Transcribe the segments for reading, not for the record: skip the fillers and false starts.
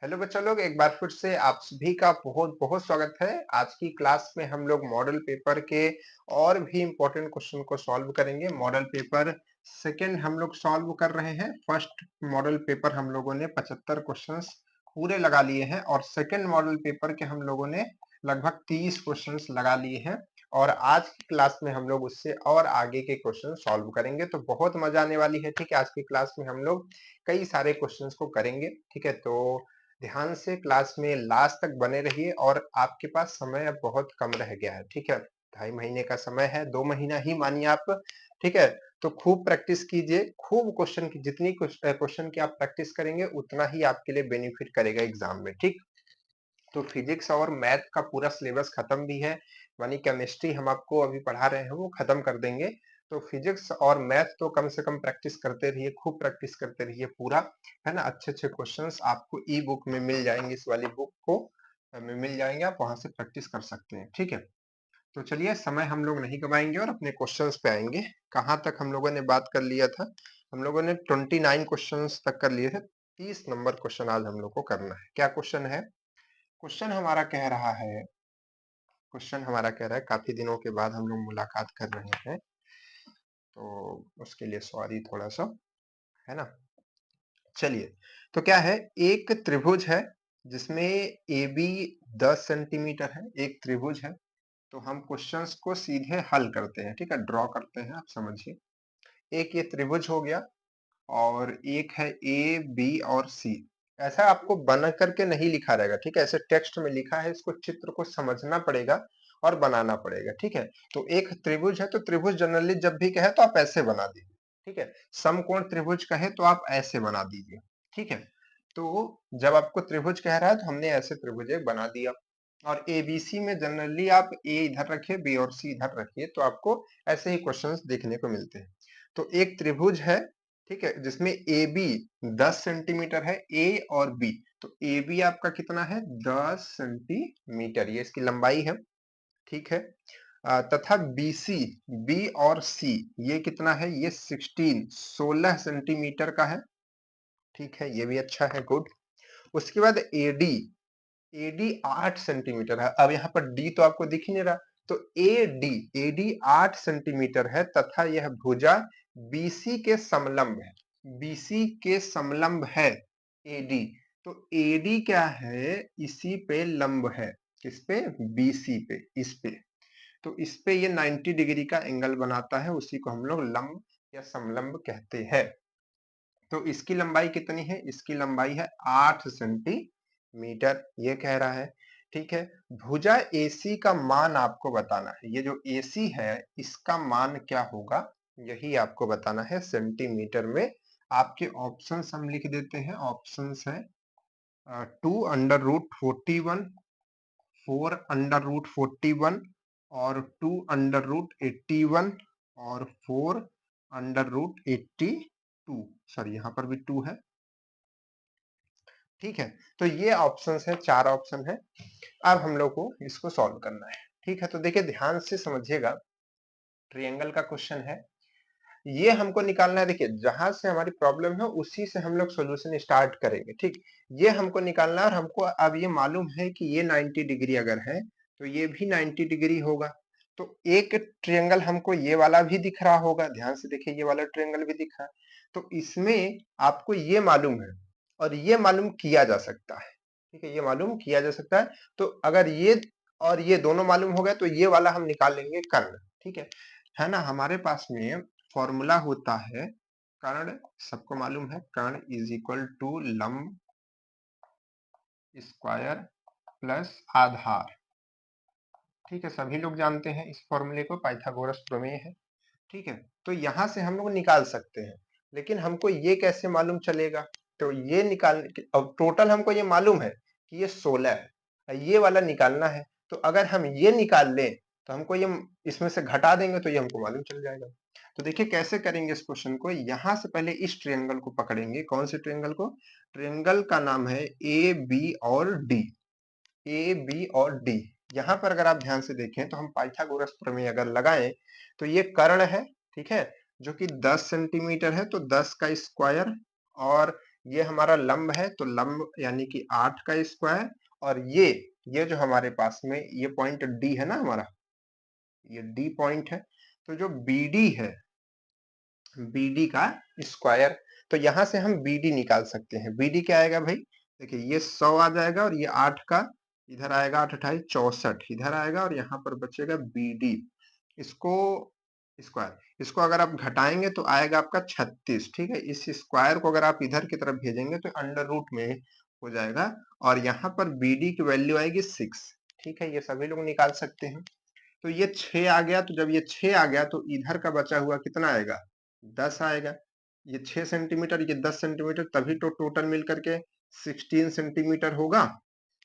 Hello बच्चों लोग, एक बार फिर से आप सभी का बहुत बहुत स्वागत है। आज की क्लास में हम लोग मॉडल पेपर के और भी इम्पोर्टेंट क्वेश्चन को सॉल्व करेंगे। मॉडल पेपर सेकंड हम लोग सॉल्व कर रहे हैं। फर्स्ट मॉडल पेपर हम लोगों ने 75 क्वेश्चंस पूरे लगा लिए हैं और सेकंड मॉडल पेपर के हम लोगों ने लगभग 30 क्वेश्चंस लगा लिए हैं और आज की क्लास में हम लोग उससे और आगे के क्वेश्चन सॉल्व करेंगे। तो बहुत मजा आने वाली है। ठीक है, आज की क्लास में हम लोग कई सारे क्वेश्चंस को करेंगे। ठीक है, तो ध्यान से क्लास में लास्ट तक बने रहिए और आपके पास समय अब बहुत कम रह गया है। ठीक है, 2.5 महीने का समय है, 2 महीना ही मानिए आप। ठीक है, तो खूब प्रैक्टिस कीजिए, खूब क्वेश्चन की जितनी क्वेश्चन की आप प्रैक्टिस करेंगे उतना ही आपके लिए बेनिफिट करेगा एग्जाम में। ठीक, तो फिजिक्स और मैथ का पूरा सिलेबस खत्म भी है, यानी केमिस्ट्री हम आपको अभी पढ़ा रहे हैं वो खत्म कर देंगे। तो फिजिक्स और मैथ तो कम से कम प्रैक्टिस करते रहिए, खूब प्रैक्टिस करते रहिए पूरा, है ना। अच्छे अच्छे क्वेश्चंस आपको ई बुक में मिल जाएंगे, इस वाली बुक को में मिल जाएंगे, आप वहां से प्रैक्टिस कर सकते हैं। ठीक है, तो चलिए समय हम लोग नहीं गवाएंगे और अपने क्वेश्चंस पे आएंगे। कहाँ तक हम लोगों ने बात कर लिया था? हम लोगों ने 29 क्वेश्चंस तक कर लिए थे। 30 नंबर क्वेश्चन आज हम लोग को करना है। क्या क्वेश्चन है? क्वेश्चन हमारा कह रहा है, काफी दिनों के बाद हम लोग मुलाकात कर रहे हैं, तो उसके लिए सॉरी थोड़ा सा, है ना। चलिए, तो क्या है, एक त्रिभुज है जिसमें ए बी 10 सेंटीमीटर है, एक त्रिभुज है। तो हम क्वेश्चंस को सीधे हल करते हैं। ठीक है, ड्रॉ करते हैं, आप समझिए। एक ये त्रिभुज हो गया और एक है ए बी और सी। ऐसा आपको बना करके नहीं लिखा रहेगा। ठीक है, ऐसे टेक्स्ट में लिखा है, इसको चित्र को समझना पड़ेगा और बनाना पड़ेगा। ठीक है, तो एक त्रिभुज है तो त्रिभुज जनरली जब भी कहे तो आप ऐसे बना दीजिए। ठीक है, समकोण त्रिभुज कहे तो आप ऐसे बना दीजिए। ठीक है, तो जब आपको त्रिभुज कह रहा है तो हमने ऐसे त्रिभुज एक बना दिया और एबीसी में जनरली आप ए इधर रखिए, बी और सी इधर रखिए, तो आपको ऐसे ही क्वेश्चंस देखने को मिलते हैं। तो एक त्रिभुज है, ठीक है, जिसमें ए बी 10 सेंटीमीटर है, ए और बी। तो ए बी आपका कितना है? 10 सेंटीमीटर, ये इसकी लंबाई है। ठीक है, तथा बीसी, बी और सी, ये कितना है? ये 16 सेंटीमीटर का है। ठीक है, ये भी अच्छा है, गुड। उसके बाद एडी, एडी 8 सेंटीमीटर है। अब यहाँ पर डी तो आपको दिख ही नहीं रहा, तो एडी, एडी 8 सेंटीमीटर है तथा यह भुजा बीसी के समलंब है। बीसी के समलंब है एडी। तो एडी क्या है? इसी पे लंब है। किस पे? बीसी पे, इस पे। तो इस पे ये 90 डिग्री का एंगल बनाता है, उसी को हम लोग लंब या समलंब कहते हैं। तो इसकी लंबाई कितनी है? इसकी लंबाई है 8 सेंटीमीटर, ये कह रहा है। ठीक है, भुजा AC का मान आपको बताना है। ये जो AC है इसका मान क्या होगा, यही आपको बताना है सेंटीमीटर में। आपके ऑप्शंस हम लिख देते हैं। ऑप्शंस है 2√41, 4√41 और 2√81 और 4√82। सॉरी, यहाँ पर भी 2 है। ठीक है, तो ये ऑप्शंस है, 4 ऑप्शन है। अब हम लोग को इसको सॉल्व करना है। ठीक है, तो देखिए ध्यान से समझिएगा। ट्रायंगल का क्वेश्चन है, ये हमको निकालना है। देखिए जहां से हमारी प्रॉब्लम है उसी से हम लोग सॉल्यूशन स्टार्ट करेंगे। ठीक, ये हमको निकालना है और हमको अब ये मालूम है कि ये 90 डिग्री अगर है तो ये भी 90 डिग्री होगा। तो एक ट्रायंगल हमको ये वाला भी दिख रहा होगा, ध्यान से देखिए, ये वाला ट्रायंगल भी दिख रहा है। तो इसमें आपको ये मालूम है और ये मालूम किया जा सकता है। ठीक है, ये मालूम किया जा सकता है। तो अगर ये और ये दोनों मालूम हो गए तो ये वाला हम निकाल लेंगे, कर्ण। ठीक है ना। हमारे पास में फॉर्मूला होता है कर्ण, सबको मालूम है, कर्ण इज इक्वल टू लंब स्क्वायर प्लस आधार। ठीक है, सभी लोग जानते हैं इस फॉर्मूले को, पाइथागोरस प्रमेय है। ठीक है, तो यहां से हम लोग निकाल सकते हैं, लेकिन हमको ये कैसे मालूम चलेगा? तो ये निकाल, अब टोटल हमको ये मालूम है कि ये 16 है, ये वाला निकालना है। तो अगर हम ये निकाल लें तो हमको ये इसमें से घटा देंगे तो ये हमको मालूम चल जाएगा। तो देखिए कैसे करेंगे इस क्वेश्चन को। यहां से पहले इस ट्रायंगल को पकड़ेंगे। कौन से ट्रायंगल को? ट्रायंगल का नाम है ए बी और डी। ए बी और डी, यहाँ पर अगर आप ध्यान से देखें तो हम पाइथागोरस प्रमेय अगर लगाएं तो ये कर्ण है। ठीक है, जो कि 10 सेंटीमीटर है, तो 10 का स्क्वायर और ये हमारा लंब है, तो लंब यानी कि 8 का स्क्वायर, और ये जो हमारे पास में ये पॉइंट डी है ना हमारा, ये डी पॉइंट है, तो जो बीडी है, बीडी का स्क्वायर, तो यहां से हम बीडी निकाल सकते हैं। बीडी क्या आएगा भाई, देखिए ये 100 आ जाएगा, और ये 8 का इधर आएगा, 8 अठाई 64 इधर आएगा, और यहाँ पर बचेगा बीडी। इसको स्क्वायर, इसको अगर आप घटाएंगे तो आएगा आपका 36। ठीक है, इस स्क्वायर को अगर आप इधर की तरफ भेजेंगे तो अंडर रूट में हो जाएगा, और यहाँ पर बीडी की वैल्यू आएगी 6। ठीक है, ये सभी लोग निकाल सकते हैं। तो ये 6 आ गया, तो जब ये 6 आ गया तो इधर का बचा हुआ कितना आएगा, 10 आएगा। ये 6 सेंटीमीटर, ये 10 सेंटीमीटर, तभी तो टोटल मिल करके 16 सेंटीमीटर होगा।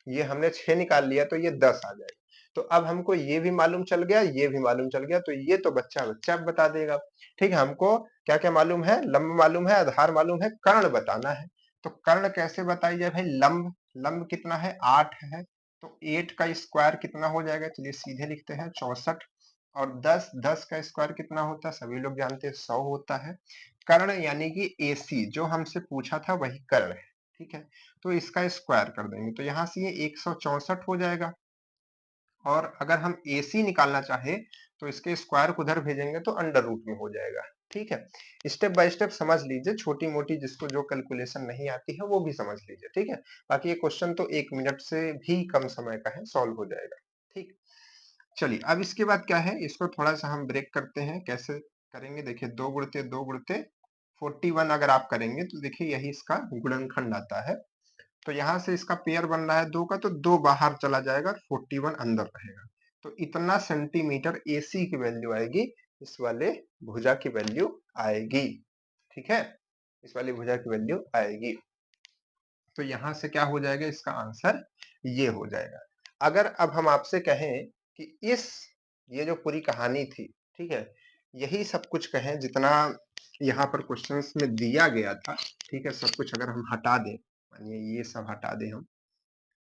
ये हमने 6 निकाल लिया तो ये 10 आ जाएगा। तो अब हमको ये भी मालूम चल गया, ये भी मालूम चल गया, तो ये तो बच्चा बच्चा बता देगा। ठीक है, हमको क्या क्या मालूम है, लंब मालूम है, आधार मालूम है, कर्ण बताना है। तो कर्ण कैसे बताई जाए भाई, लंब, लंब कितना है, 8 है, तो 8 का स्क्वायर कितना हो जाएगा, चलिए सीधे लिखते हैं 64, और 10, 10 का स्क्वायर कितना होता है, सभी लोग जानते हैं 100 होता है। कर्ण यानी कि एसी जो हमसे पूछा था वही कर्ण है। ठीक है, तो इसका स्क्वायर कर देंगे, तो यहाँ से ये 164 हो जाएगा, और अगर हम AC निकालना चाहे तो इसके स्क्वायर को उधर भेजेंगे तो अंडर रूट में हो जाएगा। ठीक है, स्टेप बाय स्टेप समझ लीजिए, छोटी मोटी जिसको जो कैलकुलेशन नहीं आती है वो भी समझ लीजिए। ठीक है, बाकी ये क्वेश्चन तो 1 मिनट से भी कम समय का है, सॉल्व हो जाएगा। ठीक, चलिए अब इसके बाद क्या है, इसको थोड़ा सा हम ब्रेक करते हैं, कैसे करेंगे देखिए, 2 गुणित 2 गुणित 41 अगर आप करेंगे तो देखिए यही इसका गुणनखंड आता है। तो यहाँ से इसका पेयर बन रहा है 2 का, तो 2 बाहर चला जाएगा और 41 अंदर रहेगा। तो इतना सेंटीमीटर AC की वैल्यू आएगी, इस वाले भुजा की वैल्यू आएगी। ठीक है, इस वाली भुजा की वैल्यू आएगी। तो यहाँ से क्या हो जाएगा, इसका आंसर ये हो जाएगा। अगर अब हम आपसे कहें कि इस ये जो पूरी कहानी थी, ठीक है, यही सब कुछ कहें जितना यहाँ पर क्वेश्चंस में दिया गया था, ठीक है, सब कुछ अगर हम हटा दें, मानिए ये सब हटा दें, हम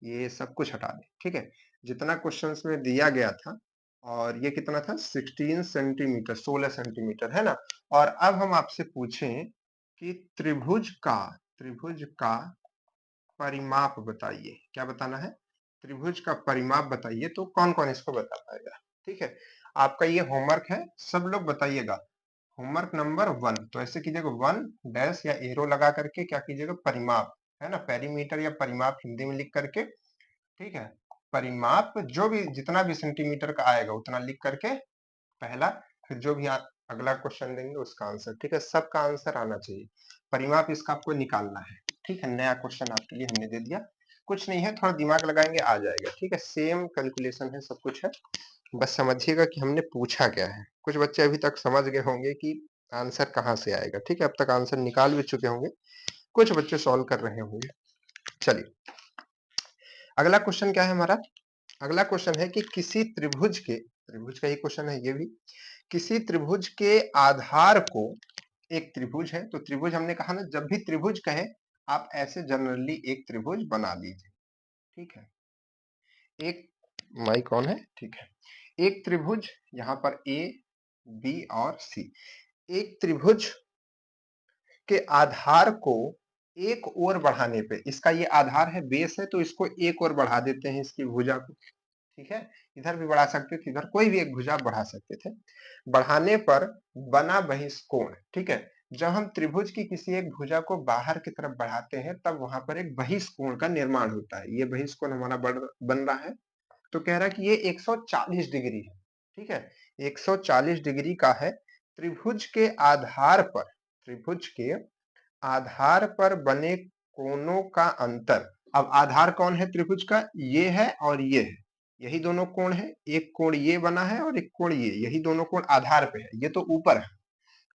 ये सब कुछ हटा दें, ठीक है, जितना क्वेश्चंस में दिया गया था, और ये कितना था, 16 सेंटीमीटर, 16 सेंटीमीटर है ना। और अब हम आपसे पूछें कि त्रिभुज का परिमाप बताइए, क्या बताना है, त्रिभुज का परिमाप बताइए, तो कौन कौन इसको बता पाएगा। ठीक है, आपका ये होमवर्क है, सब लोग बताइएगा। होमवर्क नंबर 1, तो ऐसे कीजिएगा 1 डैश या एरो लगा करके क्या कीजिएगा, परिमाप, है ना, पेरीमीटर या परिमाप हिंदी में लिख करके, ठीक है, परिमाप जो भी जितना भी सेंटीमीटर का आएगा उतना लिख करके पहला, फिर जो भी अगला क्वेश्चन देंगे उसका आंसर। ठीक है, सबका आंसर आना चाहिए, परिमाप इसका आपको निकालना है। ठीक है, नया क्वेश्चन आपके लिए हमने दे दिया, कुछ नहीं है, थोड़ा दिमाग लगाएंगे आ जाएगा। ठीक है, सेम कैलकुलेशन है, सब कुछ है, बस समझिएगा कि हमने पूछा क्या है। कुछ बच्चे अभी तक समझ गए होंगे कि आंसर कहाँ से आएगा। ठीक है, अब तक आंसर निकाल भी चुके होंगे, कुछ बच्चे सॉल्व कर रहे होंगे। चलिए अगला क्वेश्चन क्या है हमारा, अगला क्वेश्चन है कि किसी त्रिभुज के, त्रिभुज का ही क्वेश्चन है ये भी, किसी त्रिभुज के आधार को, एक त्रिभुज है, तो त्रिभुज हमने कहा ना, जब भी त्रिभुज कहे आप ऐसे जनरली एक त्रिभुज बना लीजिए। ठीक है, एक माइक ऑन है, ठीक है, एक त्रिभुज यहाँ पर ए बी और सी, एक त्रिभुज के आधार को एक ओर बढ़ाने पे, इसका ये आधार है, बेस है, तो इसको एक ओर बढ़ा देते हैं इसकी भुजा को। ठीक है, इधर भी बढ़ा सकते थे, इधर कोई भी एक भुजा बढ़ा सकते थे, बढ़ाने पर बना बहिष्कोण। ठीक है, जब हम त्रिभुज की किसी एक भुजा को बाहर की तरफ बढ़ाते हैं तब वहां पर एक बहिष्कोण का निर्माण होता है, ये बहिष्कोण हमारा बन रहा है। तो कह रहा है कि ये 140 डिग्री है। ठीक है, 140 डिग्री का है, त्रिभुज के आधार पर, त्रिभुज के आधार पर बने कोणों का अंतर। अब आधार कौन है त्रिभुज का, ये है और ये है, यही दोनों कोण है, एक कोण ये बना है और एक कोण ये, यही दोनों कोण आधार पे है, ये तो ऊपर है।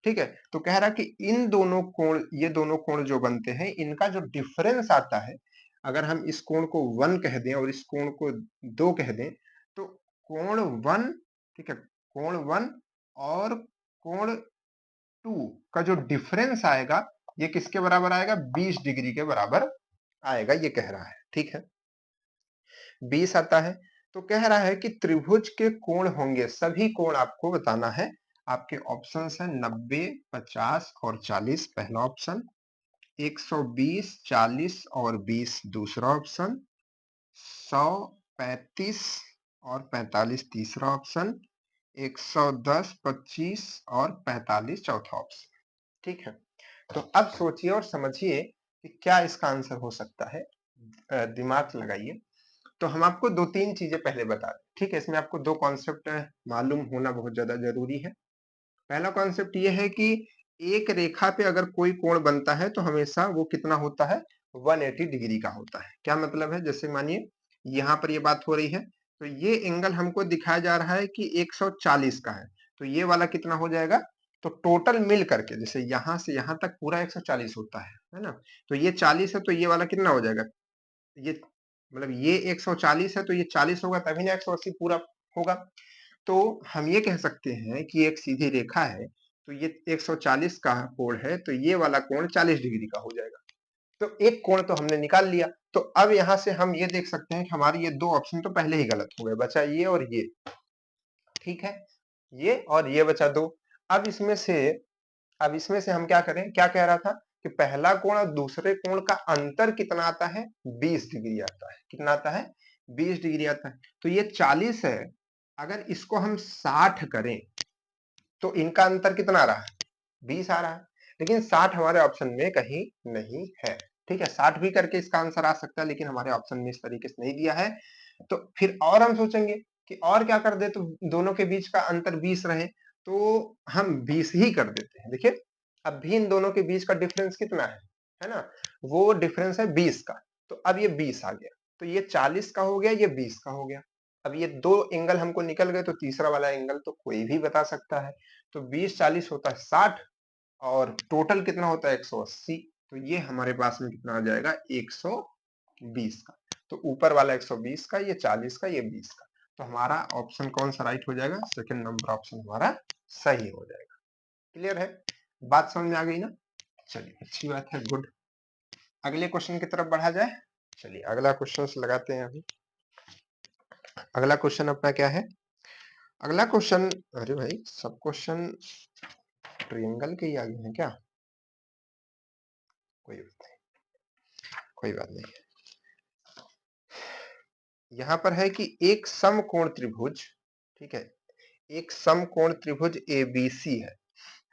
ठीक है, तो कह रहा कि इन दोनों कोण, ये दोनों कोण जो बनते हैं इनका जो डिफरेंस आता है, अगर हम इस कोण को 1 कह दें और इस कोण को 2 कह दें, तो कोण 1, ठीक है, कोण 1 और कोण 2 का जो डिफरेंस आएगा ये किसके बराबर आएगा, 20 डिग्री के बराबर आएगा, ये कह रहा है। ठीक है, 20 आता है, तो कह रहा है कि त्रिभुज के कोण होंगे, सभी कोण आपको बताना है। आपके ऑप्शंस है 90, 50 और 40, पहला ऑप्शन, 120, 40 और 20 दूसरा ऑप्शन, 100, 35 और 45 तीसरा ऑप्शन, 110, 25 और 45 चौथा ऑप्शन। ठीक है, तो अब सोचिए और समझिए कि क्या इसका आंसर हो सकता है। दिमाग लगाइए। तो हम आपको 2-3 चीजें पहले बता दें। ठीक है, इसमें आपको 2 कॉन्सेप्ट मालूम होना बहुत ज्यादा जरूरी है। पहला कॉन्सेप्ट ये है कि एक रेखा पे अगर कोई कोण बनता है तो हमेशा वो कितना होता है, 180 डिग्री का होता है। क्या मतलब है, जैसे मानिए यहाँ पर ये बात हो रही है, तो ये एंगल हमको दिखाया जा रहा है कि 140 का है, तो ये वाला कितना हो जाएगा, तो टोटल मिल करके जैसे यहाँ से यहाँ तक पूरा 140 होता है ना, तो ये 40 है तो ये वाला कितना हो जाएगा, ये मतलब ये 140 है तो ये 40 होगा तभी ना 180 पूरा होगा। तो हम ये कह सकते हैं कि एक सीधी रेखा है, तो ये 140 का कोण है, तो ये वाला कोण 40 डिग्री का हो जाएगा। तो एक कोण तो हमने निकाल लिया। तो अब यहाँ से हम ये देख सकते हैं कि हमारे ये 2 ऑप्शन तो पहले ही गलत हो गए, बचा ये और ये। ठीक है, ये और ये बचा 2। अब इसमें से हम क्या करें, क्या कह रहा था कि पहला कोण और दूसरे कोण का अंतर कितना आता है, 20 डिग्री आता है। कितना आता है, 20 डिग्री आता है। तो ये 40 है, अगर इसको हम 60 करें तो इनका अंतर कितना आ रहा है, 20 आ रहा है। लेकिन 60 हमारे ऑप्शन में कहीं नहीं है। ठीक है, 60 भी करके इसका आंसर आ सकता है, लेकिन हमारे ऑप्शन में इस तरीके से नहीं दिया है। तो फिर और हम सोचेंगे कि और क्या कर दे तो दोनों के बीच का अंतर 20 रहे, तो हम 20 ही कर देते हैं। देखिए अब भी इन दोनों के बीच का डिफरेंस कितना है ना, वो डिफरेंस है 20 का। तो अब ये 20 आ गया, तो ये 40 का हो गया, ये 20 का हो गया। अब ये 2 एंगल हमको निकल गए, तो तीसरा वाला एंगल तो कोई भी बता सकता है। तो 20 40 होता है 60 और टोटल कितना होता है 180। तो ये हमारे पास में कितना आ जाएगा, 120 का। तो ऊपर वाला 120 का, ये 40 का, ये 20 का। तो हमारा ऑप्शन कौन सा राइट हो जाएगा, सेकंड नंबर ऑप्शन हमारा सही हो जाएगा। क्लियर है, बात समझ में आ गई ना। चलिए अच्छी बात है, गुड। अगले क्वेश्चन की तरफ बढ़ा जाए। चलिए अगला क्वेश्चन लगाते हैं अभी। अगला क्वेश्चन अपना क्या है, अगला क्वेश्चन, अरे भाई सब क्वेश्चन ट्रायंगल के ही आगे हैं क्या, कोई बात नहीं, कोई बात नहीं। यहाँ पर है कि एक समकोण त्रिभुज, ठीक है, एक समकोण त्रिभुज एबीसी है।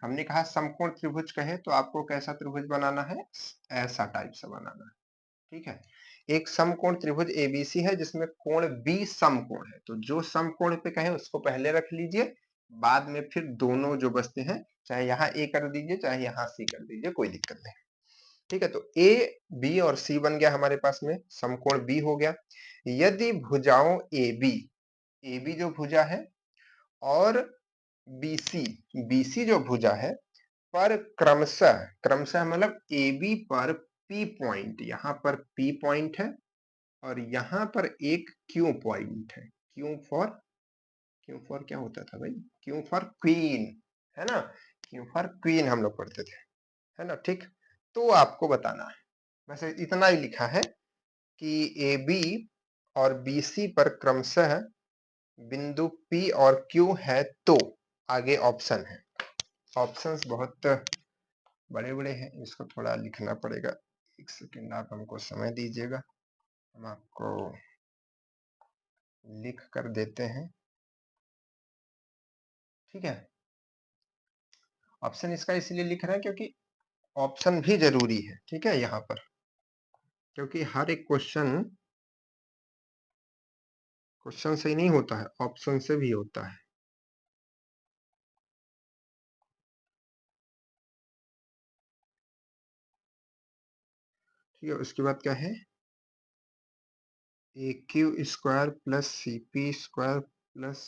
हमने कहा समकोण त्रिभुज कहे तो आपको कैसा त्रिभुज बनाना है, ऐसा टाइप से बनाना है। ठीक है, एक समकोण त्रिभुज एबीसी है जिसमें कोण बी समकोण है। तो जो समकोण पे कहे उसको पहले रख लीजिए, बाद में फिर दोनों जो बचते हैं, चाहे यहाँ ए कर दीजिए चाहे यहाँ सी कर दीजिए, कोई दिक्कत नहीं। ठीक है, तो ए बी और सी बन गया हमारे पास में, समकोण बी हो गया। यदि भुजाओं ए बी जो भुजा है और बीसी बीसी जो भुजा है पर क्रमशः क्रमशः मतलब ए बी पर पी पॉइंट, यहाँ पर पी पॉइंट है और यहाँ पर एक क्यू पॉइंट है। क्यू फॉर क्या होता था भाई, क्यू फॉर क्वीन, है ना, क्यू फॉर क्वीन हम लोग पढ़ते थे, है ना। ठीक, तो आपको बताना है, वैसे इतना ही लिखा है कि ए बी और बी सी पर क्रमशः बिंदु P और Q है, तो आगे ऑप्शन है। ऑप्शंस बहुत बड़े बड़े हैं, इसको थोड़ा लिखना पड़ेगा। एक सेकेंड आप हमको समय दीजिएगा, हम आपको लिख कर देते हैं। ठीक है, ऑप्शन इसका इसलिए लिख रहे हैं क्योंकि ऑप्शन भी जरूरी है। ठीक है, यहाँ पर क्योंकि हर एक क्वेश्चन से ही नहीं होता है, ऑप्शन से भी होता है। ठीक है, उसके बाद क्या है, A Q square plus C P square plus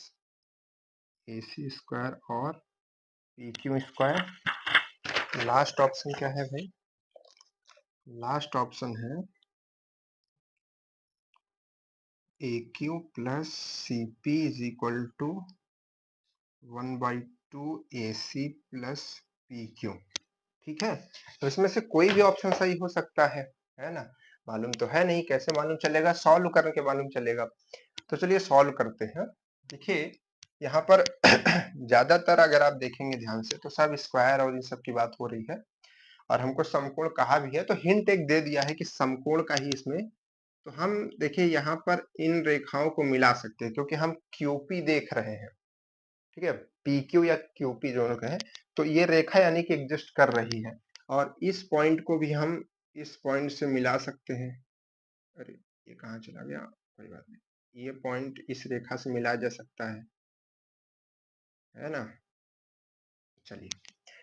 A C square और P Q square. Last option क्या है भाई, लास्ट ऑप्शन है A Q plus C P is equal to 1/2 A C plus P Q. ठीक है, तो इसमें से कोई भी ऑप्शन सही हो सकता है ना। मालूम तो है नहीं, कैसे मालूम चलेगा, सॉल्व करके मालूम चलेगा। तो चलिए सॉल्व करते हैं। देखिए यहाँ पर ज्यादातर अगर आप देखेंगे ध्यान से तो सब स्क्वायर और इन सब की बात हो रही है, और हमको समकोण कहा भी है, तो हिंट एक दे दिया है कि समकोण का ही इसमें, तो हम देखिए यहाँ पर इन रेखाओं को मिला सकते हैं क्योंकि हम क्यूपी देख रहे हैं, ठीक है, पीक्यू या क्यूपी दोनों कहें, तो ये रेखा यानी कि एग्जिस्ट कर रही है और इस पॉइंट को भी हम इस पॉइंट से मिला सकते हैं। अरे ये कहाँ चला गया, कोई बात नहीं, ये पॉइंट इस रेखा से मिला जा सकता है ना। चलिए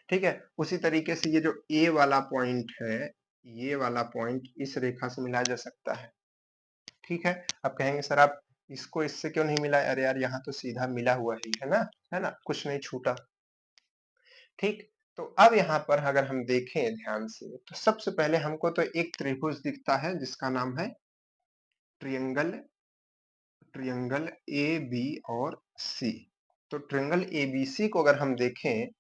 ठीक है, उसी तरीके से ये जो ए वाला पॉइंट है, ये वाला पॉइंट इस रेखा से मिला जा सकता है, ठीक है। अब कहेंगे सर आप इसको इससे क्यों नहीं मिला, अरे यार यहाँ तो सीधा मिला हुआ ही है ना, कुछ नहीं छूटा, ठीक। तो अब यहाँ पर अगर हम देखें ध्यान से, तो सबसे पहले हमको तो एक त्रिभुज दिखता है जिसका नाम है ट्रियंगल, ट्रियंगल ए बी और सी। तो ट्रियंगल एबीसी को अगर हम देखें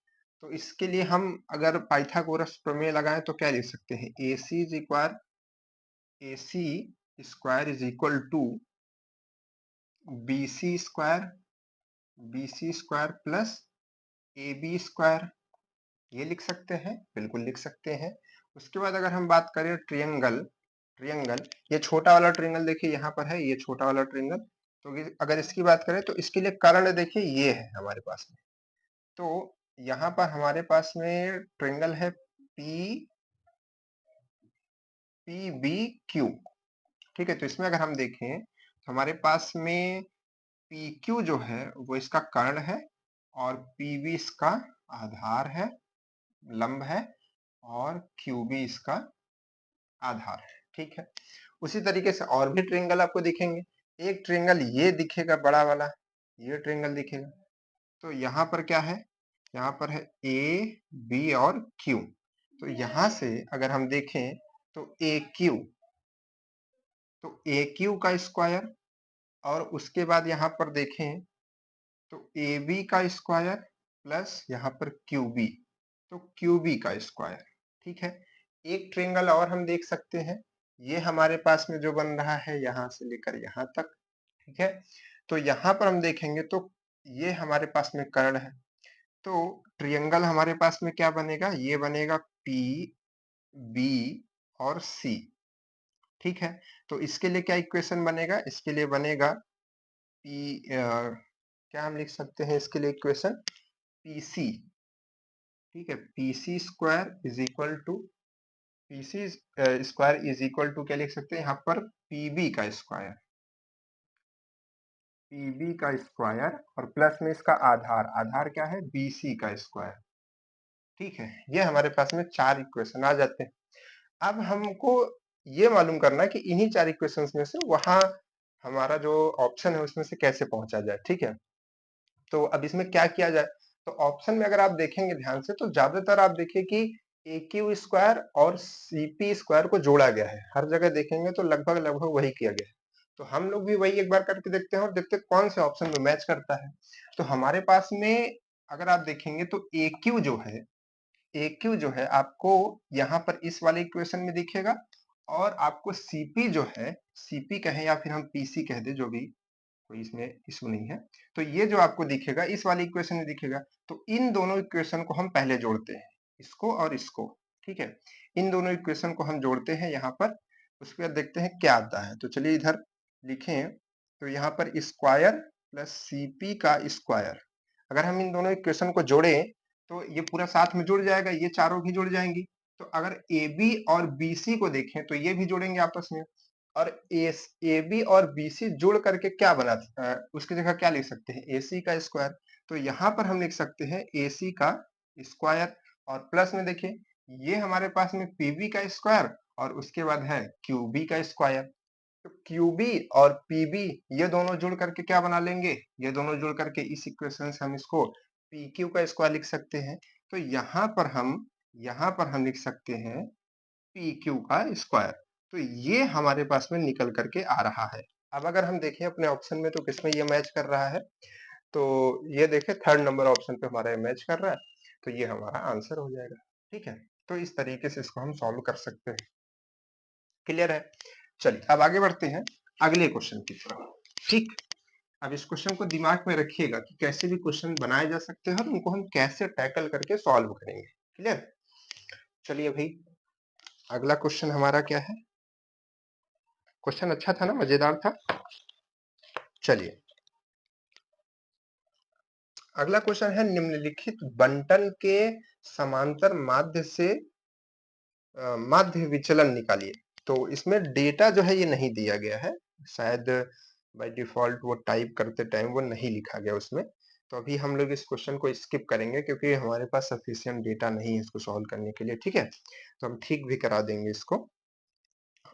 तो इसके लिए हम अगर पाइथागोरस प्रमेय लगाएं तो क्या लिख सकते हैं, AC square is equal to BC square plus AB square, ये लिख सकते हैं, बिल्कुल लिख सकते हैं। उसके बाद अगर हम बात करें ट्रियंगल, ट्रियंगल ये छोटा वाला ट्रियंगल देखिए यहाँ पर है, ये छोटा वाला ट्रियंगल, तो अगर इसकी बात करें तो इसके लिए कर्ण देखिए ये है हमारे पास में, तो यहाँ पर हमारे पास में ट्रियंगल है PBQ, ठीक है। तो इसमें अगर हम देखें तो हमारे पास में PQ जो है वो इसका कर्ण है और PB इसका आधार है, लंब है, और QB इसका आधार है, ठीक है। उसी तरीके से और भी ट्रायंगल आपको दिखेंगे, एक ट्रायंगल ये दिखेगा बड़ा वाला, ये ट्रायंगल दिखेगा, तो यहाँ पर क्या है, यहाँ पर है A, B और Q, तो यहाँ से अगर हम देखें तो AQ का स्क्वायर, और उसके बाद यहाँ पर देखें तो AB का स्क्वायर प्लस यहाँ पर QB, तो QB का स्क्वायर, ठीक है। एक ट्रायंगल और हम देख सकते हैं, ये हमारे पास में जो बन रहा है यहाँ से लेकर यहाँ तक, ठीक है। तो यहाँ पर हम देखेंगे तो ये हमारे पास में कर्ण है, तो ट्रायंगल हमारे पास में क्या बनेगा, ये बनेगा PB और C, ठीक है। तो इसके लिए क्या इक्वेशन बनेगा, इसके लिए बनेगा क्या हम लिख सकते हैं इसके लिए इक्वेशन PC, ठीक है, PC square is equal to क्या लिख सकते हैं यहाँ पर PB का स्क्वायर, PB का स्क्वायर और प्लस में इसका आधार, आधार क्या है BC का स्क्वायर, ठीक है। ये हमारे पास में 4 इक्वेशन आ जाते हैं। अब हमको ये मालूम करना है कि इन्हीं 4 इक्वेशंस में से वहां हमारा जो ऑप्शन है उसमें से कैसे पहुंचा जाए, ठीक है। तो अब इसमें क्या किया जाए, तो ऑप्शन में अगर आप देखेंगे ध्यान से तो ज्यादातर आप देखिए कि AQ स्क्वायर और CP स्क्वायर को जोड़ा गया है, हर जगह देखेंगे तो लगभग लगभग वही किया गया है। तो हम लोग भी वही एक बार करके देखते हैं और देखते हैं कौन से ऑप्शन में मैच करता है। तो हमारे पास में अगर आप देखेंगे तो AQ जो है आपको यहाँ पर इस वाले इक्वेशन में दिखेगा, और आपको CP जो है, CP कहें या फिर हम PC कह दे, जो भी, कोई इसमें इशू नहीं है, तो ये जो आपको दिखेगा इस वाली इक्वेशन में दिखेगा। तो इन दोनों इक्वेशन को हम पहले जोड़ते हैं, इसको और इसको, ठीक है। इन दोनों इक्वेशन को हम जोड़ते हैं यहाँ पर, उसके बाद देखते हैं क्या आता है। तो चलिए इधर लिखें, तो यहाँ पर स्क्वायर प्लस CP का स्क्वायर, अगर हम इन दोनों इक्वेशन को जोड़ें तो ये पूरा साथ में जुड़ जाएगा, ये चारों भी जुड़ जाएंगी। तो अगर AB और BC को देखें तो ये भी जुड़ेंगे आपस में, और AB और BC जुड़ करके क्या बना, उसकी जगह क्या लिख सकते हैं, AC का स्क्वायर। तो यहाँ पर हम लिख सकते हैं AC का स्क्वायर, और प्लस में देखिए ये हमारे पास में PB का स्क्वायर और उसके बाद है QB का स्क्वायर। तो QB और PB ये दोनों जुड़ करके क्या बना लेंगे, ये दोनों जुड़ करके इस इक्वेशन से हम इसको PQ का स्क्वायर लिख सकते हैं। तो यहाँ पर हम लिख सकते हैं PQ का स्क्वायर। तो ये हमारे पास में निकल करके आ रहा है। अब अगर हम देखें अपने ऑप्शन में तो किसमें ये मैच कर रहा है, तो ये देखें 3rd नंबर ऑप्शन पे हमारा मैच कर रहा है, तो ये हमारा आंसर हो जाएगा, ठीक है। तो इस तरीके से इसको हम सॉल्व कर सकते हैं, क्लियर है। चलिए अब आगे बढ़ते हैं अगले क्वेश्चन की तरफ, ठीक। अब इस क्वेश्चन को दिमाग में रखिएगा कि कैसे भी क्वेश्चन बनाए जा सकते हैं और उनको हम कैसे टैकल करके सॉल्व करेंगे, क्लियर। चलिए भाई, अगला क्वेश्चन हमारा क्या है? क्वेश्चन अच्छा था ना, मजेदार था। चलिए, अगला क्वेश्चन है निम्नलिखित बंटन के समांतर माध्य से माध्य विचलन निकालिए। तो इसमें डेटा जो है ये नहीं दिया गया है, शायद बाय डिफॉल्ट वो टाइप करते टाइम वो नहीं लिखा गया उसमें। तो अभी हम लोग इस क्वेश्चन को स्किप करेंगे क्योंकि हमारे पास सफिशिएंट डेटा नहीं है इसको सॉल्व करने के लिए, ठीक है? तो हम ठीक भी करा देंगे इसको।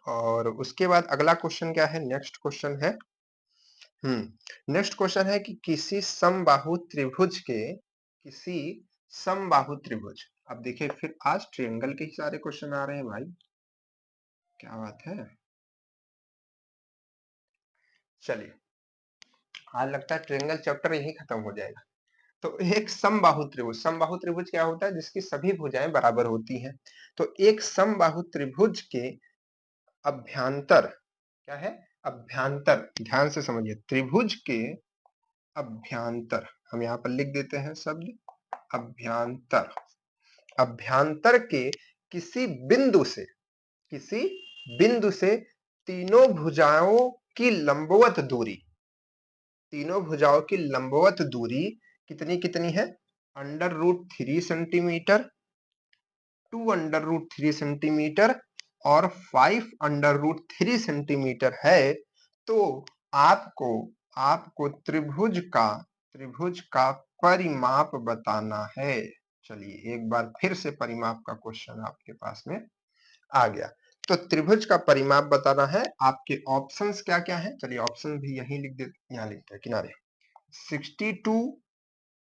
और उसके बाद अगला क्वेश्चन क्या है? नेक्स्ट क्वेश्चन है नेक्स्ट क्वेश्चन है कि किसी समबाहु त्रिभुज। अब देखिए, फिर आज ट्रायंगल के ही सारे क्वेश्चन आ रहे हैं भाई, क्या बात है। चलिए, आज लगता है ट्रायंगल चैप्टर यही खत्म हो जाएगा। तो एक समबाहु त्रिभुज क्या होता है? जिसकी सभी भुजाएं बराबर होती हैं। तो एक समबाहु त्रिभुज के अभ्यांतर क्या है? अभ्यांतर, ध्यान से समझिए, त्रिभुज के अभ्यांतर, हम यहाँ पर लिख देते हैं शब्द अभ्यांतर। अभ्यांतर के किसी किसी बिंदु से तीनों भुजाओं की लंबवत दूरी, तीनों भुजाओं की लंबवत दूरी कितनी कितनी है? √3 सेंटीमीटर, 2√3 सेंटीमीटर और 5√3 सेंटीमीटर है। तो आपको आपको त्रिभुज का परिमाप बताना है। चलिए, एक बार फिर से परिमाप का क्वेश्चन आपके पास में आ गया। तो त्रिभुज का परिमाप बताना है। आपके ऑप्शंस क्या क्या है? चलिए, ऑप्शन भी यहीं लिख दे, यहाँ लिखते हैं किनारे। 62,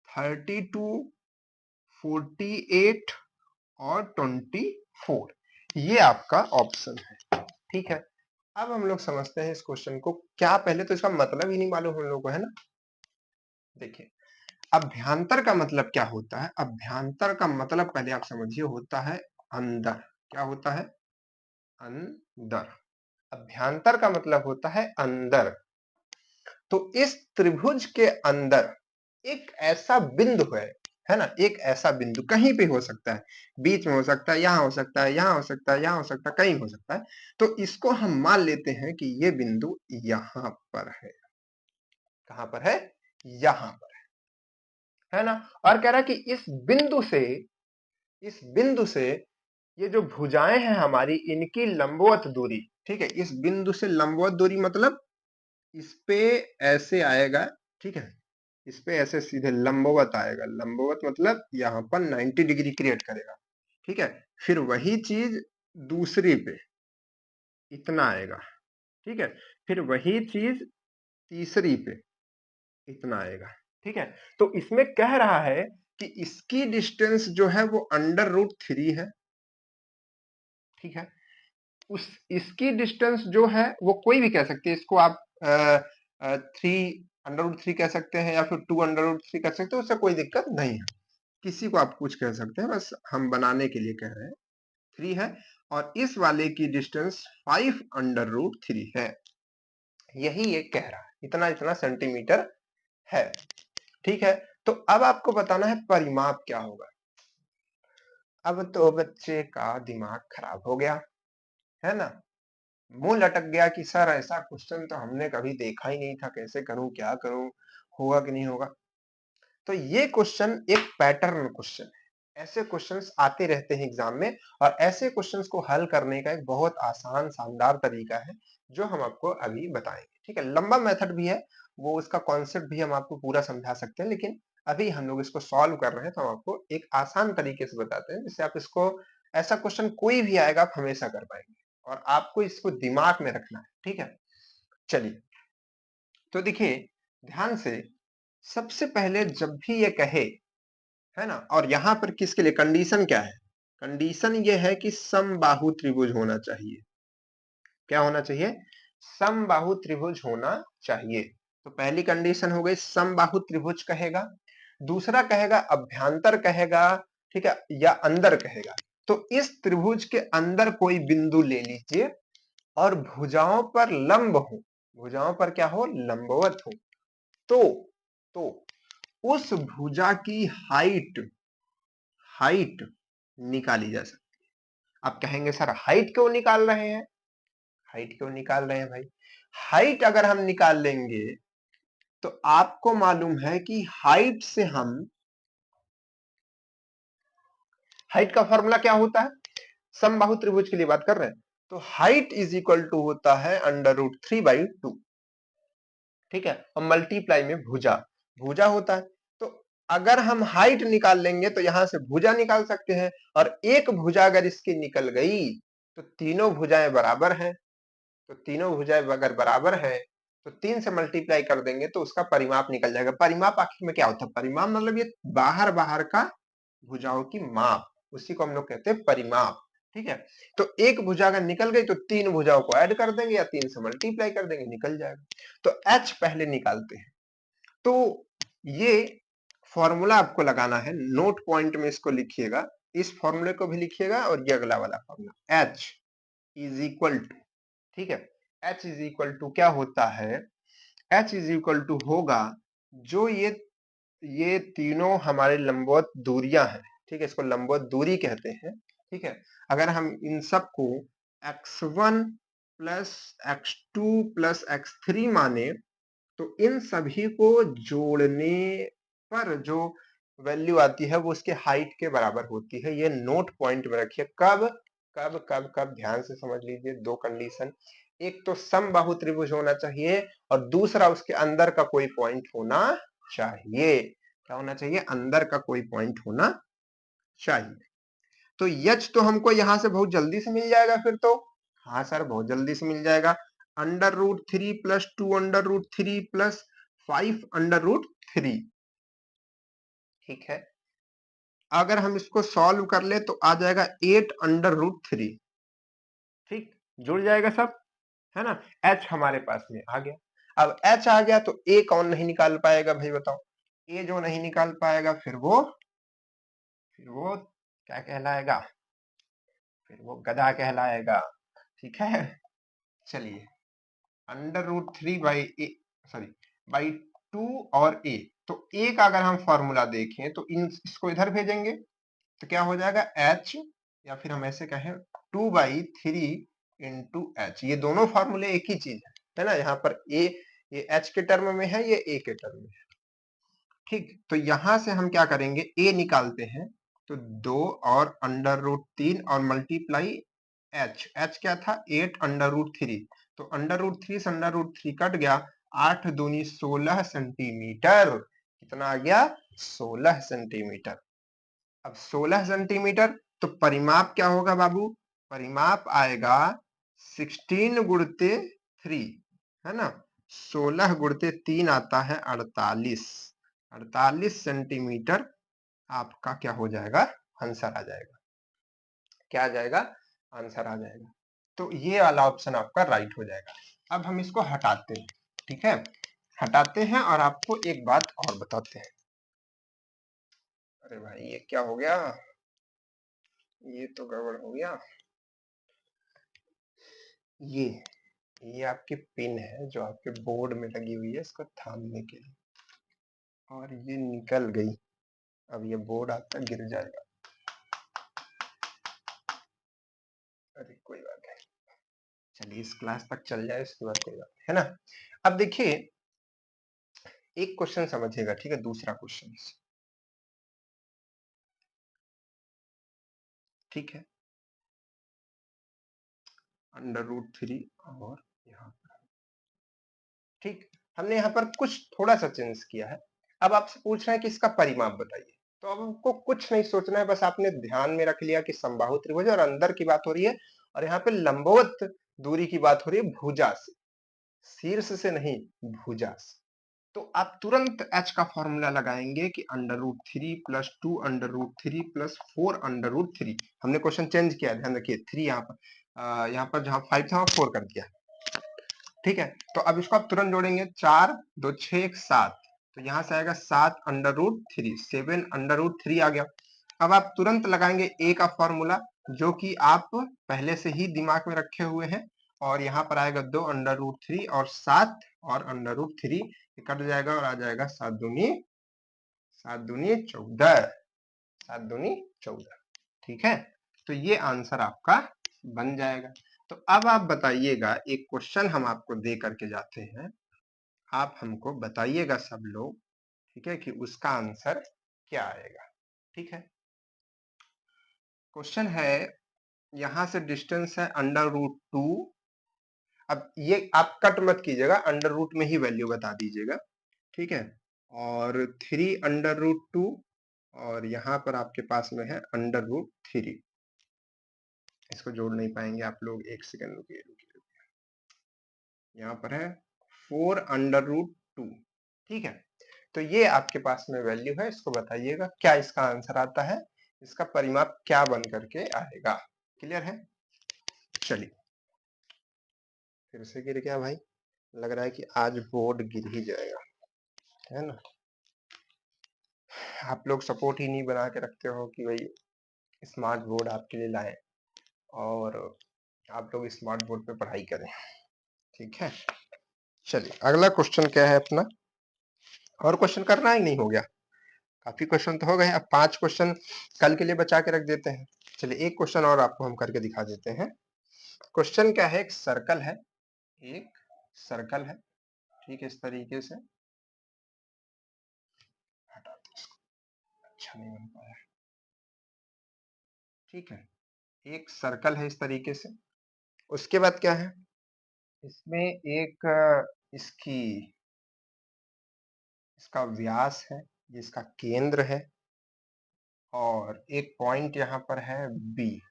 32, 48 और 24, ये आपका ऑप्शन है, ठीक है। अब हम लोग समझते हैं इस क्वेश्चन को। क्या पहले तो इसका मतलब ही नहीं मालूम हम लोग को, है ना? देखिए, अभ्यांतर का मतलब क्या होता है? अभ्यांतर का मतलब पहले आप समझिए, होता है अंदर। क्या होता है? अंदर। अभ्यांतर का मतलब होता है अंदर। तो इस त्रिभुज के अंदर एक ऐसा बिंदु है ना? एक ऐसा बिंदु कहीं भी हो सकता है, बीच में हो सकता है, यहाँ हो सकता है, यहाँ हो सकता है, यहाँ हो सकता है, कहीं हो सकता है। तो इसको हम मान लेते हैं कि ये बिंदु यहाँ पर है। कहाँ पर है? यहाँ पर है ना? और कह रहा है कि इस बिंदु से ये जो भुजाएं हैं हमारी, इनकी लंबवत दूरी, ठीक है? इस बिंदु से लंबवत दूरी मतलब इस पे ऐसे आएगा, ठीक है? इस पे ऐसे सीधे लंबवत आएगा। लंबवत मतलब यहाँ पर 90 डिग्री क्रिएट करेगा, ठीक है? फिर वही चीज दूसरी पे इतना आएगा, ठीक है? फिर वही चीज तीसरी पे इतना आएगा, ठीक है? तो इसमें कह रहा है कि इसकी डिस्टेंस जो है वो √3 है, ठीक है? उस इसकी डिस्टेंस जो है वो कोई भी कह सकते हैं, इसको आप 3 √3 कह सकते हैं या फिर 2 √3 कह सकते हैं, उससे कोई दिक्कत नहीं है। किसी को आप कुछ कह सकते हैं, बस हम बनाने के लिए कह रहे हैं। 3 है और इस वाले की डिस्टेंस 5√3 है। यही ये कह रहा है, इतना इतना सेंटीमीटर है, ठीक है? तो अब आपको बताना है परिमाप क्या होगा। अब तो बच्चे का दिमाग खराब हो गया, है ना? मुंह लटक गया कि सर ऐसा क्वेश्चन तो हमने कभी देखा ही नहीं था, कैसे करूं, क्या करूं, होगा कि नहीं होगा। तो ये क्वेश्चन एक पैटर्न क्वेश्चन है। ऐसे क्वेश्चंस आते रहते हैं एग्जाम में, और ऐसे क्वेश्चंस को हल करने का एक बहुत आसान शानदार तरीका है जो हम आपको अभी बताएंगे, ठीक है? लंबा मेथड भी है, वो उसका कॉन्सेप्ट भी हम आपको पूरा समझा सकते हैं, लेकिन अभी हम लोग इसको सॉल्व कर रहे हैं तो हम आपको एक आसान तरीके से बताते हैं, जिससे आप इसको, ऐसा क्वेश्चन कोई भी आएगा आप हमेशा कर पाएंगे, और आपको इसको दिमाग में रखना है, ठीक है? चलिए, तो देखिए ध्यान से, सबसे पहले जब भी ये कहे, है ना? और यहाँ पर किसके लिए कंडीशन क्या है? कंडीशन ये है कि समबाहु त्रिभुज होना चाहिए। क्या होना चाहिए? समबाहु त्रिभुज होना चाहिए। तो पहली कंडीशन हो गई, समबाहु त्रिभुज कहेगा। दूसरा कहेगा अभ्यांतर कहेगा, ठीक है, या अंदर कहेगा। तो इस त्रिभुज के अंदर कोई बिंदु ले लीजिए और भुजाओं पर लंब हो, भुजाओं पर क्या हो? लंबवत हो। तो तो उस भुजा की हाइट हाइट निकाली जा सकती आप कहेंगे सर हाइट क्यों निकाल रहे हैं? हाइट क्यों निकाल रहे हैं भाई? हाइट अगर हम निकाल लेंगे तो आपको मालूम है कि हाइट का फॉर्मूला क्या होता है? समबाहु त्रिभुज के लिए बात कर रहे हैं तो हाइट इज इक्वल टू होता है √3/2, ठीक है, और मल्टीप्लाई में भुजा, भुजा होता है। तो अगर हम हाइट निकाल लेंगे तो यहां से भुजा निकाल सकते हैं, और एक भुजा अगर इसकी निकल गई तो तीनों भुजाएं बराबर हैं। तो तीनों भुजाएं अगर बराबर है तो 3 से मल्टीप्लाई कर देंगे तो उसका परिमाप निकल जाएगा। परिमाप आखिर में क्या होता है? परिमाप मतलब ये बाहर बाहर का भुजाओं की माप, उसी को हम लोग कहते हैं परिमाप, ठीक है। तो एक भुजा अगर निकल गई तो 3 भुजाओं को ऐड कर देंगे या 3 से मल्टीप्लाई कर देंगे, निकल जाएगा। तो h पहले निकालते हैं। तो ये फॉर्मूला आपको लगाना है, नोट पॉइंट में इसको लिखिएगा, इस फॉर्मूले को भी लिखिएगा और ये अगला वाला formula h is equal to, ठीक है, h इज इक्वल टू क्या होता है? h इज इक्वल टू होगा जो ये तीनों हमारे लंबवत दूरियां हैं, ठीक है, इसको लंबवत दूरी कहते हैं, ठीक है। अगर हम इन सबको x1 plus x2 plus x3 माने तो इन सभी को जोड़ने पर जो वैल्यू आती है वो उसके हाइट के बराबर होती है। ये नोट पॉइंट में रखिए। कब कब कब कब ध्यान से समझ लीजिए, दो कंडीशन, एक तो समबाहु त्रिभुज होना चाहिए और दूसरा उसके अंदर का कोई पॉइंट होना चाहिए। क्या होना चाहिए? अंदर का कोई पॉइंट होना चाहिए। तो यच तो हमको यहां से बहुत जल्दी से मिल जाएगा फिर तो। हाँ सर, बहुत जल्दी से मिल जाएगा। √3 प्लस 2√3 प्लस 5√3, ठीक है। अगर हम इसको सॉल्व कर ले तो आ जाएगा 8√3, ठीक, जुड़ जाएगा सब, है ना। h हमारे पास में आ गया। अब h आ गया तो a कौन नहीं निकाल पाएगा भाई बताओ? a जो नहीं निकाल पाएगा फिर वो क्या कहलाएगा? फिर वो गधा कहलाएगा, ठीक है। चलिए, √3/2 और a, तो a का अगर हम फॉर्मूला देखें तो इसको इधर भेजेंगे तो क्या हो जाएगा? h, या फिर हम ऐसे कहें 2/3 × h। ये दोनों फॉर्मूले एक ही चीज है ना। यहाँ पर a ये h के टर्म में है, ये a के टर्म में है, ठीक। तो यहां से हम क्या करेंगे? a निकालते हैं तो 2 और √3 और मल्टीप्लाई h क्या था? 8√3, तो √3 से √3 कट गया, 8 दूनी 16 सेंटीमीटर। कितना आ गया? 16 सेंटीमीटर। अब 16 सेंटीमीटर तो परिमाप क्या होगा बाबू? परिमाप आएगा 16 गुणते 3, है ना। 16 गुणते 3 आता है 48, 48 सेंटीमीटर आपका क्या हो जाएगा? आंसर आ जाएगा। क्या आ जाएगा? आंसर आ जाएगा। तो ये वाला ऑप्शन आपका राइट हो जाएगा। अब हम इसको हटाते हैं, ठीक है, हटाते हैं और आपको एक बात और बताते हैं। अरे भाई ये क्या हो गया? ये तो गड़बड़ हो गया। ये आपकी पिन है जो आपके बोर्ड में लगी हुई है इसको थामने के लिए, और ये निकल गई। अब ये बोर्ड आपका गिर जाएगा। अरे कोई बात नहीं, चलिए इस क्लास तक चल जाए, इसके बाद कोई बात नहीं, है ना। अब देखिए एक क्वेश्चन समझिएगा, ठीक है, दूसरा क्वेश्चन, ठीक है, √3 और यहाँ पर, ठीक, हमने यहाँ पर कुछ थोड़ा सा चेंज किया है। अब आपसे पूछ रहे हैं कि इसका परिमाप बताइए, तो अब आपको कुछ नहीं सोचना है, बस आपने ध्यान में रख लिया कि समबाहु त्रिभुज और अंदर की बात हो रही है, और यहाँ पे लंबवत दूरी की बात हो रही है भुजा से, शीर्ष से नहीं, भुजा से। तो आप तुरंत h का फॉर्मूला लगाएंगे कि √3 प्लस 2√3 प्लस 4√3। हमने क्वेश्चन चेंज किया, ध्यान रखिए, 3 यहाँ पर जहां 5 था वहां 4 कर दिया, ठीक है। तो अब इसको आप तुरंत जोड़ेंगे, 4 2 6 7, तो यहां से आएगा 7√3, 7√3 आ गया। अब आप तुरंत लगाएंगे a का फॉर्मूला जो कि आप पहले से ही दिमाग में रखे हुए हैं, और यहाँ पर आएगा 2√3 और 7 और √3 कट जाएगा और आ जाएगा 7 दूनी 14, 7 दूनी 14, ठीक है। तो ये आंसर आपका बन जाएगा। तो अब आप बताइएगा, एक क्वेश्चन हम आपको दे करके जाते हैं, आप हमको बताइएगा सब लोग, ठीक है, कि उसका आंसर क्या आएगा। ठीक है, क्वेश्चन है, यहां से डिस्टेंस है √2। अब ये आप कट मत कीजिएगा, √ में ही वैल्यू बता दीजिएगा, ठीक है। और 3√2 और यहाँ पर आपके पास में है √3। इसको जोड़ नहीं पाएंगे आप लोग, एक सेकंड रुकिए रुकिए। यहाँ पर है 4√2, ठीक है। तो ये आपके पास में वैल्यू है, इसको बताइएगा क्या इसका आंसर आता है, इसका परिमाप क्या बन करके आएगा। क्लियर है? चलिए, फिर से गिर गया भाई, लग रहा है कि आज बोर्ड गिर ही जाएगा, है ना। आप लोग सपोर्ट ही नहीं बना के रखते हो कि भाई स्मार्ट बोर्ड आपके लिए लाए और आप लोग स्मार्ट बोर्ड पे पढ़ाई करें। ठीक है, चलिए अगला क्वेश्चन क्या है अपना, और क्वेश्चन करना ही नहीं हो गया, काफी क्वेश्चन तो हो गए, अब 5 क्वेश्चन कल के लिए बचा के रख देते हैं। चलिए एक क्वेश्चन और आपको हम करके दिखा देते हैं। क्वेश्चन क्या है, एक सर्कल है, एक सर्कल है, ठीक है, इस तरीके से, हटा दो इसको, अच्छा नहीं बन पाया, ठीक है। एक सर्कल है इस तरीके से, उसके बाद क्या है, इसमें एक इसकी इसका व्यास है, ये इसका केंद्र है, और एक पॉइंट यहाँ पर है बी,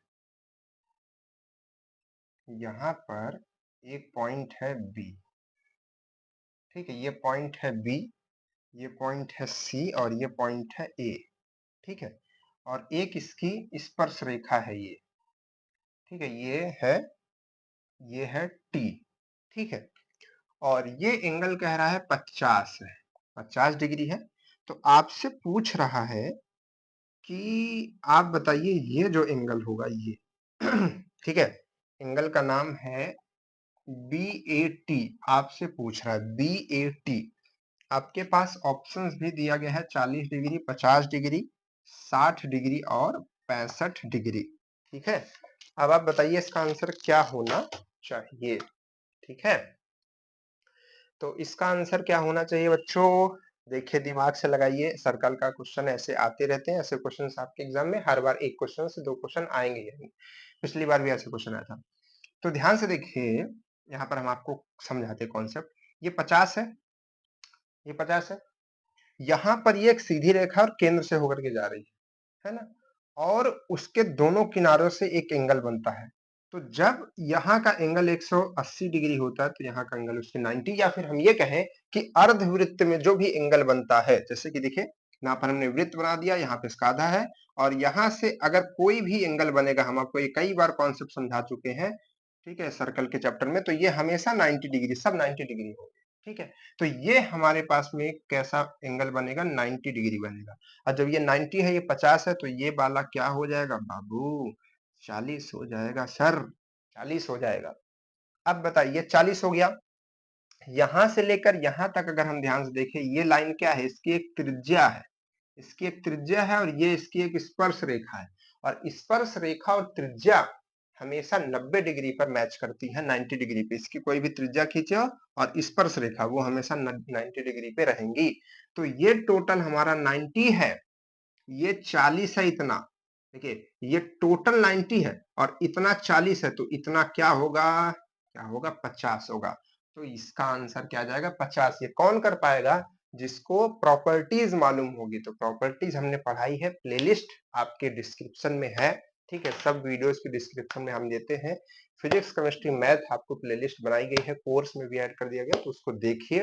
यहाँ पर एक पॉइंट है बी, ठीक है, ये पॉइंट है बी, ये पॉइंट है सी, और ये पॉइंट है ए, ठीक है। और एक इसकी स्पर्श रेखा है ये, ठीक है, ये है टी, ठीक है। और ये एंगल कह रहा है 50 है, 50 डिग्री है। तो आपसे पूछ रहा है कि आप बताइए ये जो एंगल होगा ये ठीक है, एंगल का नाम है BAT, आपसे पूछ रहा है BAT। आपके पास ऑप्शंस भी दिया गया है, 40 डिग्री, 50 डिग्री, 60 डिग्री और 65 डिग्री, ठीक है। अब आप बताइए इसका आंसर क्या होना चाहिए, ठीक है। तो इसका आंसर क्या होना चाहिए बच्चों, देखिए दिमाग से लगाइए, सर्कल का क्वेश्चन ऐसे आते रहते हैं, ऐसे क्वेश्चन आपके एग्जाम में हर बार एक क्वेश्चन से 2 क्वेश्चन आएंगे ही, पिछली बार भी ऐसे क्वेश्चन आया था। तो ध्यान से देखिए, यहाँ पर हम आपको समझाते हैं कॉन्सेप्ट। ये 50 है, ये 50 है, यहाँ पर ये एक सीधी रेखा और केंद्र से होकर के जा रही है ना, और उसके दोनों किनारों से एक एंगल बनता है। तो जब यहाँ का एंगल 180 डिग्री होता है, तो यहाँ का एंगल उसके 90, या फिर हम ये कहें कि अर्धवृत्त में जो भी एंगल बनता है, जैसे कि देखिए यहाँ पर हमने वृत्त बना दिया, यहाँ पे इसका आधा है, और यहाँ से अगर कोई भी एंगल बनेगा, हम आपको ये कई बार कॉन्सेप्ट समझा चुके हैं, ठीक है, सर्कल के चैप्टर में, तो ये हमेशा 90 डिग्री, सब 90 डिग्री होंगे, ठीक है। तो ये हमारे पास में कैसा एंगल बनेगा, 90 डिग्री बनेगा। और जब ये 90 है, ये 50 है, तो ये वाला क्या हो जाएगा बाबू, 40 हो जाएगा सर, 40 हो जाएगा। अब बताइए 40 हो गया, यहां से लेकर यहां तक अगर हम ध्यान से देखें, ये लाइन क्या है, इसकी एक त्रिज्या है, इसकी एक त्रिज्या है, और ये इसकी एक स्पर्श रेखा है, और स्पर्श रेखा और त्रिज्या हमेशा 90 डिग्री पर मैच करती है, 90 डिग्री पे इसकी कोई भी त्रिज्या खींचे और स्पर्श रेखा वो हमेशा 90 डिग्री पे रहेंगी। तो ये टोटल हमारा 90 है, ये 40 है, इतना देखिए, ये टोटल 90 है और इतना 40 है, तो इतना क्या होगा, क्या होगा, 50 होगा। तो इसका आंसर क्या जाएगा, 50। ये कौन कर पाएगा, जिसको प्रॉपर्टीज मालूम होगी। तो प्रॉपर्टीज हमने पढ़ाई है, प्लेलिस्ट आपके डिस्क्रिप्शन में है, ठीक है, सब वीडियोस की डिस्क्रिप्शन में हम देते हैं। फिजिक्स, केमिस्ट्री, मैथ आपको प्लेलिस्ट बनाई गई है, कोर्स में भी ऐड कर दिया गया, तो उसको देखिए,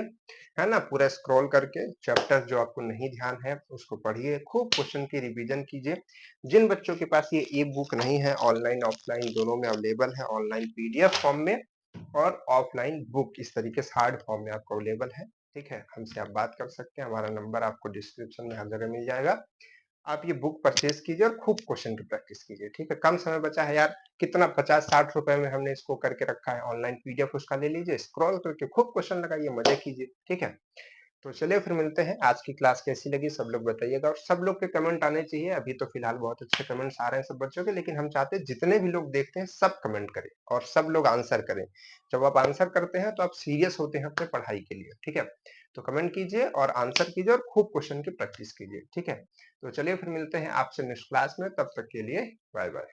है ना, पूरा स्क्रॉल करके चैप्टर जो आपको नहीं ध्यान है उसको पढ़िए, खूब क्वेश्चन की रिवीजन कीजिए। जिन बच्चों के पास ये ई बुक नहीं है, ऑनलाइन ऑफलाइन दोनों में अवेलेबल है, ऑनलाइन पीडीएफ फॉर्म में और ऑफलाइन बुक इस तरीके से हार्ड फॉर्म में आपको अवेलेबल है, ठीक है, हमसे आप बात कर सकते हैं, हमारा नंबर आपको डिस्क्रिप्शन में हर जगह मिल जाएगा। आप ये बुक परचेज कीजिए और खूब क्वेश्चन की प्रैक्टिस कीजिए, ठीक है। कम समय बचा है यार, कितना 50-60 रुपए में हमने इसको करके रखा है, ऑनलाइन पीडीएफ उसका ले लीजिए, स्क्रॉल करके खूब क्वेश्चन लगाइए, मजे कीजिए, ठीक है। तो चलिए फिर मिलते हैं। आज की क्लास कैसी लगी सब लोग बताइएगा और सब लोग के कमेंट आने चाहिए। अभी तो फिलहाल बहुत अच्छे कमेंट्स आ रहे हैं सब बच्चों के, लेकिन हम चाहते हैं जितने भी लोग देखते हैं सब कमेंट करें और सब लोग आंसर करें। जब आप आंसर करते हैं तो आप सीरियस होते हैं अपने पढ़ाई के लिए, ठीक है? तो कमेंट कीजिए और आंसर कीजिए और खूब क्वेश्चन की प्रैक्टिस कीजिए, ठीक है? तो चलिए फिर मिलते हैं आपसे नेक्स्ट क्लास में, तब तक के लिए बाय बाय।